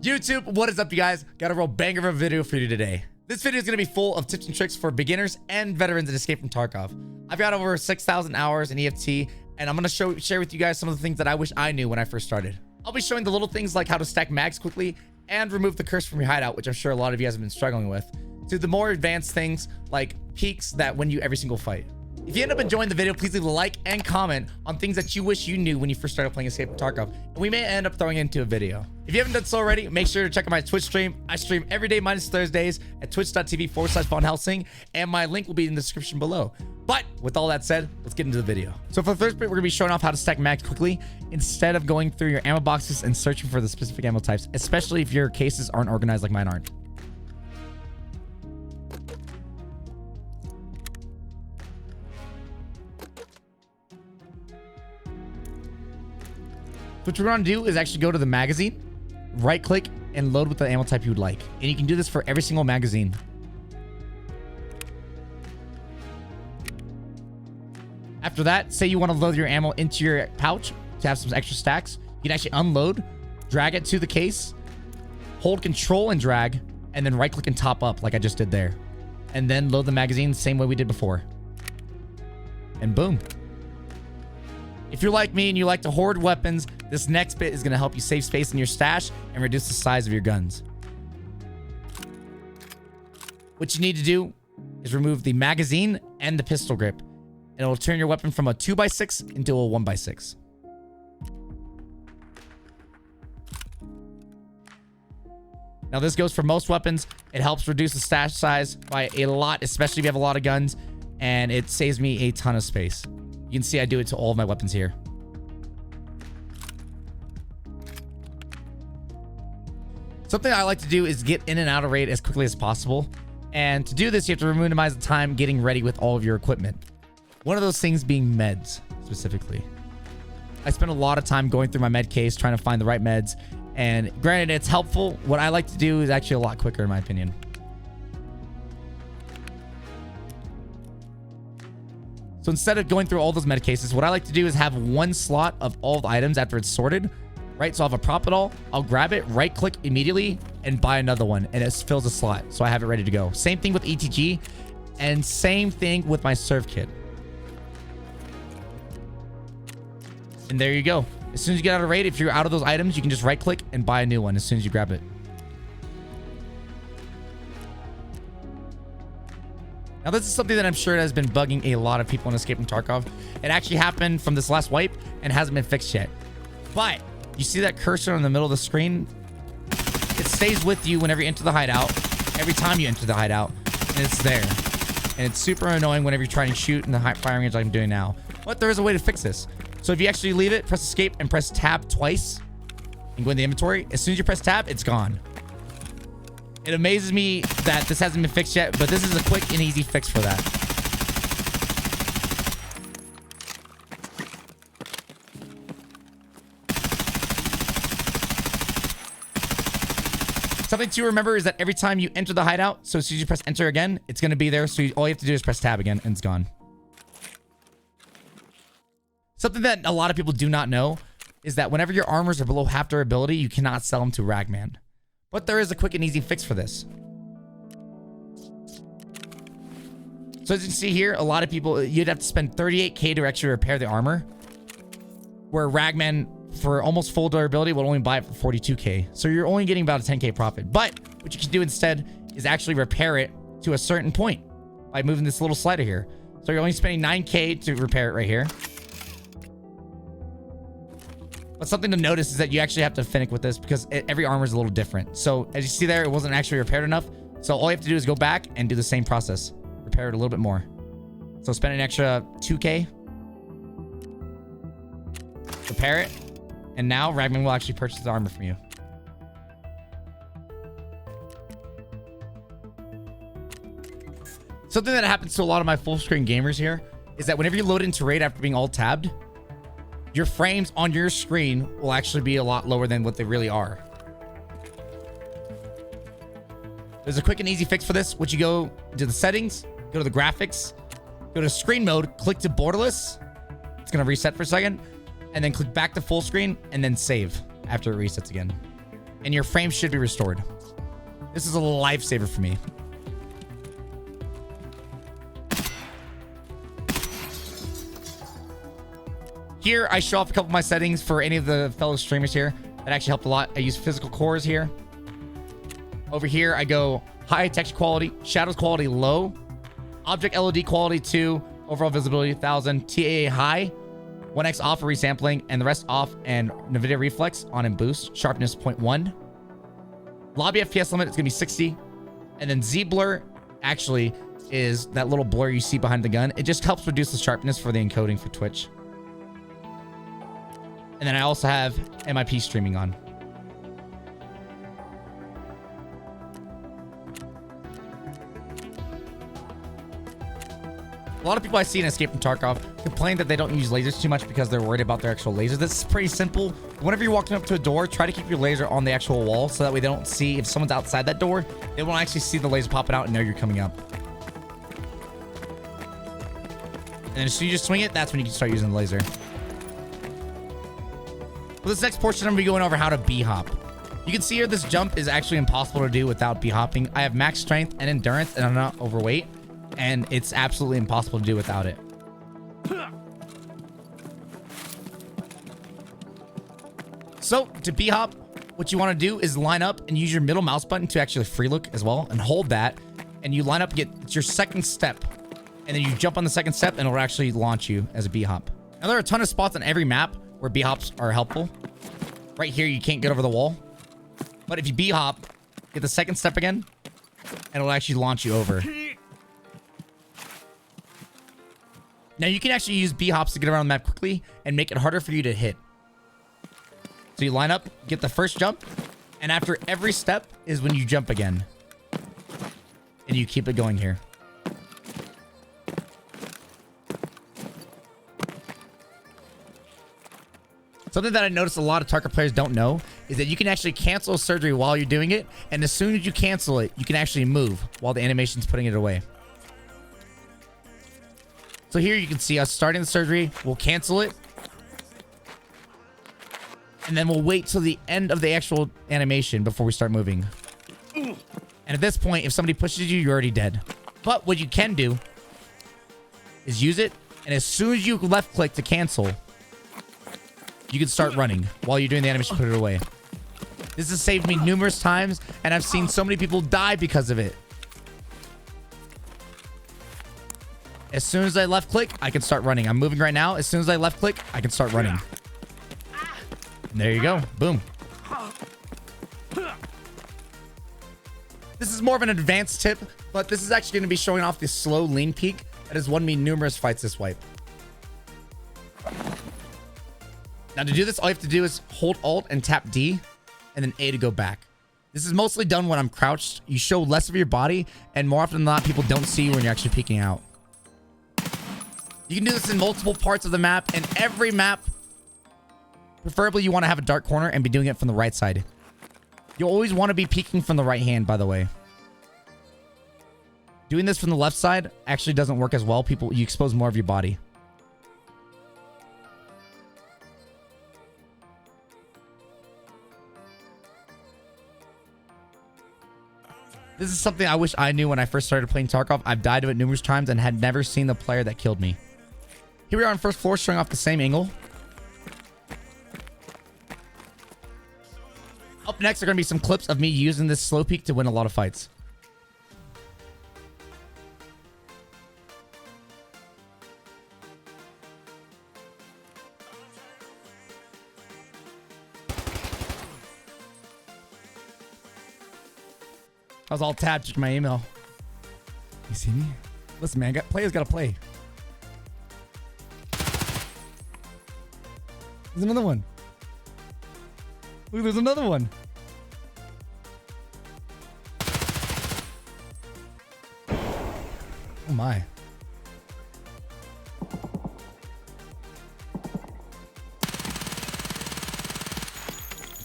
YouTube, what is up, you guys? Got a real banger of a video for you today. This video is going to be full of tips and tricks for beginners and veterans in Escape from Tarkov. I've got over 6,000 hours in EFT, and I'm going to share with you guys some of the things that I wish I knew when I first started. I'll be showing the little things like how to stack mags quickly and remove the curse from your hideout, which I'm sure a lot of you guys have been struggling with, to the more advanced things like peaks that win you every single fight. If you end up enjoying the video, please leave a like and comment on things that you wish you knew when you first started playing Escape from Tarkov, and we may end up throwing it into a video. If you haven't done so already, make sure to check out my Twitch stream. I stream every day minus Thursdays at twitch.tv/VonHelsing, and my link will be in the description below. But with all that said, let's get into the video. So for the first bit, we're gonna be showing off how to stack mags quickly instead of going through your ammo boxes and searching for the specific ammo types, especially if your cases aren't organized like mine aren't. What you're going to do is actually go to the magazine, right click, and load with the ammo type you would like. And you can do this for every single magazine. After that, say you want to load your ammo into your pouch to have some extra stacks. You can actually unload, drag it to the case, hold control and drag, and then right click and top up like I just did there. And then load the magazine the same way we did before. And boom. If you're like me and you like to hoard weapons, this next bit is going to help you save space in your stash and reduce the size of your guns. What you need to do is remove the magazine and the pistol grip, and it'll turn your weapon from a 2x6 into a 1x6. Now this goes for most weapons. It helps reduce the stash size by a lot, especially if you have a lot of guns, and it saves me a ton of space. You can see I do it to all of my weapons here. Something I like to do is get in and out of raid as quickly as possible. And to do this, you have to minimize the time getting ready with all of your equipment. One of those things being meds, specifically. I spend a lot of time going through my med case, trying to find the right meds. And granted, it's helpful. What I like to do is actually a lot quicker, in my opinion. So instead of going through all those med cases, what I like to do is have one slot of all the items after it's sorted, right? So I'll have a prop it all. I'll grab it, right click immediately, and buy another one. And it fills a slot. So I have it ready to go. Same thing with ETG, and same thing with my serve kit. And there you go. As soon as you get out of raid, if you're out of those items, you can just right click and buy a new one as soon as you grab it. Now, this is something that I'm sure has been bugging a lot of people in Escape from Tarkov. It actually happened from this last wipe and hasn't been fixed yet. But you see that cursor in the middle of the screen? It stays with you whenever you enter the hideout, every time you enter the hideout, and it's there. And it's super annoying whenever you're trying to shoot in the high firing range like I'm doing now. But there is a way to fix this. So if you actually leave it, press escape and press tab twice and go in the inventory, as soon as you press tab, it's gone. It amazes me that this hasn't been fixed yet, but this is a quick and easy fix for that. Something to remember is that every time you enter the hideout, so as soon as you press enter again, it's going to be there. So all you have to do is press tab again and it's gone. Something that a lot of people do not know is that whenever your armors are below half durability, you cannot sell them to Ragman. But there is a quick and easy fix for this. So as you can see here, a lot of people, you'd have to spend 38k to actually repair the armor, where Ragman, for almost full durability, will only buy it for 42k. So you're only getting about a 10k profit. But what you can do instead is actually repair it to a certain point by moving this little slider here. So you're only spending 9k to repair it right here. But something to notice is that you actually have to finick with this because every armor is a little different. So as you see there, it wasn't actually repaired enough. So all you have to do is go back and do the same process. Repair it a little bit more. So spend an extra 2k. Repair it. And now Ragman will actually purchase the armor from you. Something that happens to a lot of my full screen gamers here is that whenever you load into raid after being all tabbed, your frames on your screen will actually be a lot lower than what they really are. There's a quick and easy fix for this. Once you go to the settings, go to the graphics, go to screen mode, click to borderless. It's going to reset for a second. And then click back to full screen and then save after it resets again. and your frame should be restored. This is a lifesaver for me. Here, I show off a couple of my settings for any of the fellow streamers here. That actually helped a lot. I use physical cores here. Over here, I go high texture quality, shadows quality low, object LOD quality 2, overall visibility 1000, TAA high, 1x off for resampling, and the rest off, and NVIDIA reflex on and boost, sharpness 0.1. Lobby FPS limit is going to be 60. And then Z blur actually is that little blur you see behind the gun. It just helps reduce the sharpness for the encoding for Twitch. And then I also have MIP streaming on. A lot of people I see in Escape from Tarkov complain that they don't use lasers too much because they're worried about their actual lasers. This is pretty simple. Whenever you're walking up to a door, try to keep your laser on the actual wall so that way they don't see if someone's outside that door. They won't actually see the laser popping out and know you're coming up. And as soon as you swing it, that's when you can start using the laser. For this next portion, I'm going to be going over how to B-hop. You can see here this jump is actually impossible to do without B-hopping. I have max strength and endurance, and I'm not overweight. And it's absolutely impossible to do without it. So, to B-hop, what you want to do is line up and use your middle mouse button to actually free look as well. And hold that. And you line up, get your second step. And then you jump on the second step, and it'll actually launch you as a B-hop. Now, there are a ton of spots on every map where B-hops are helpful. Right here, you can't get over the wall. But if you B-hop, get the second step again, and it'll actually launch you over. Now, you can actually use B-hops to get around the map quickly and make it harder for you to hit. So you line up, get the first jump, and after every step is when you jump again. And you keep it going here. Something that I noticed a lot of Tarkov players don't know is that you can actually cancel surgery while you're doing it. And as soon as you cancel it, you can actually move while the animation's putting it away. So here you can see us starting the surgery. We'll cancel it. And then we'll wait till the end of the actual animation before we start moving. And at this point, if somebody pushes you, you're already dead. But what you can do is use it. And as soon as you left click to cancel, you can start running while you're doing the animation, put it away. This has saved me numerous times, and I've seen so many people die because of it. As soon as I left click, I can start running. I'm moving right now. As soon as I left click, I can start running. And there you go. Boom. This is more of an advanced tip, but this is actually going to be showing off the slow lean peak that has won me numerous fights this wipe. Now to do this, all you have to do is hold Alt and tap D and then A to go back. This is mostly done when I'm crouched. You show less of your body, and more often than not, people don't see you when you're actually peeking out. You can do this in multiple parts of the map, and every map, preferably you want to have a dark corner and be doing it from the right side. You always want to be peeking from the right hand, by the way. Doing this from the left side actually doesn't work as well. You expose more of your body. This is something I wish I knew when I first started playing Tarkov. I've died to it numerous times and had never seen the player that killed me. Here we are on first floor, showing off the same angle. Up next are going to be some clips of me using this slow peek to win a lot of fights. I was all tapped to my email. You see me? Listen, man, players gotta play. There's another one. Look, there's another one. Oh my.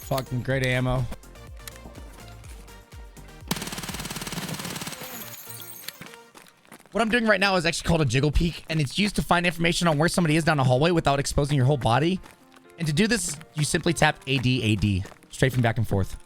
Fucking great ammo. What I'm doing right now is actually called a jiggle peek, and it's used to find information on where somebody is down a hallway without exposing your whole body. And to do this, you simply tap AD, straight from back and forth.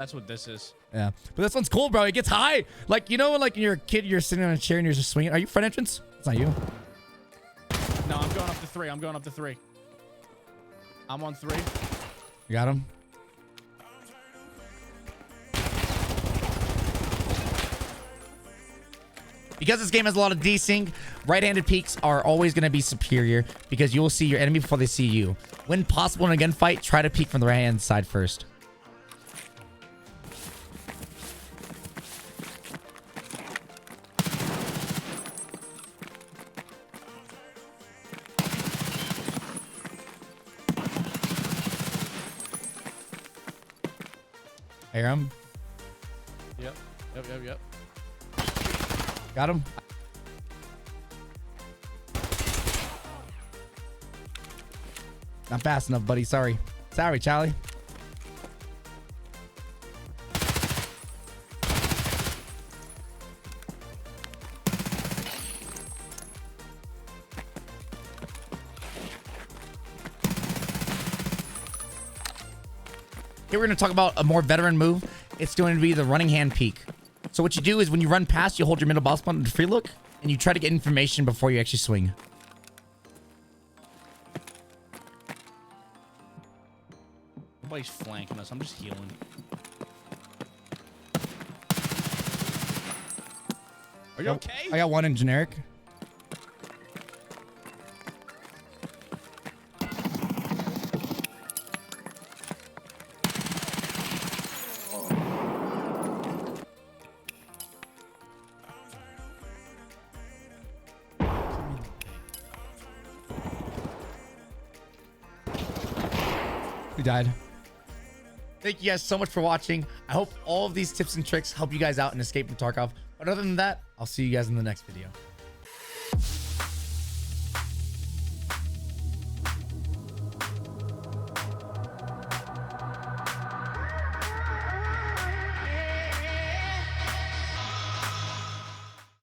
That's what this is. Yeah, but this one's cool, bro. It gets high. Like, you know, when like you're a kid, you're sitting on a chair and you're just swinging. Are you front entrance? It's not you. No, I'm going up to 3. I'm going up to 3. I'm on 3. You got him. Because this game has a lot of desync, right-handed peeks are always going to be superior because you will see your enemy before they see you. When possible in a gunfight, try to peek from the right-hand side first. I hear him. Yep. Got him. Not fast enough, buddy. Sorry, Charlie. Here we're going to talk about a more veteran move. It's going to be the running hand peek. So what you do is when you run past, you hold your middle mouse button to free look, and you try to get information before you actually swing. Nobody's flanking us. I'm just healing. Are you okay? I got one in generic. He died. Thank you guys so much for watching. I hope all of these tips and tricks help you guys out in Escape from Tarkov. But other than that, I'll see you guys in the next video.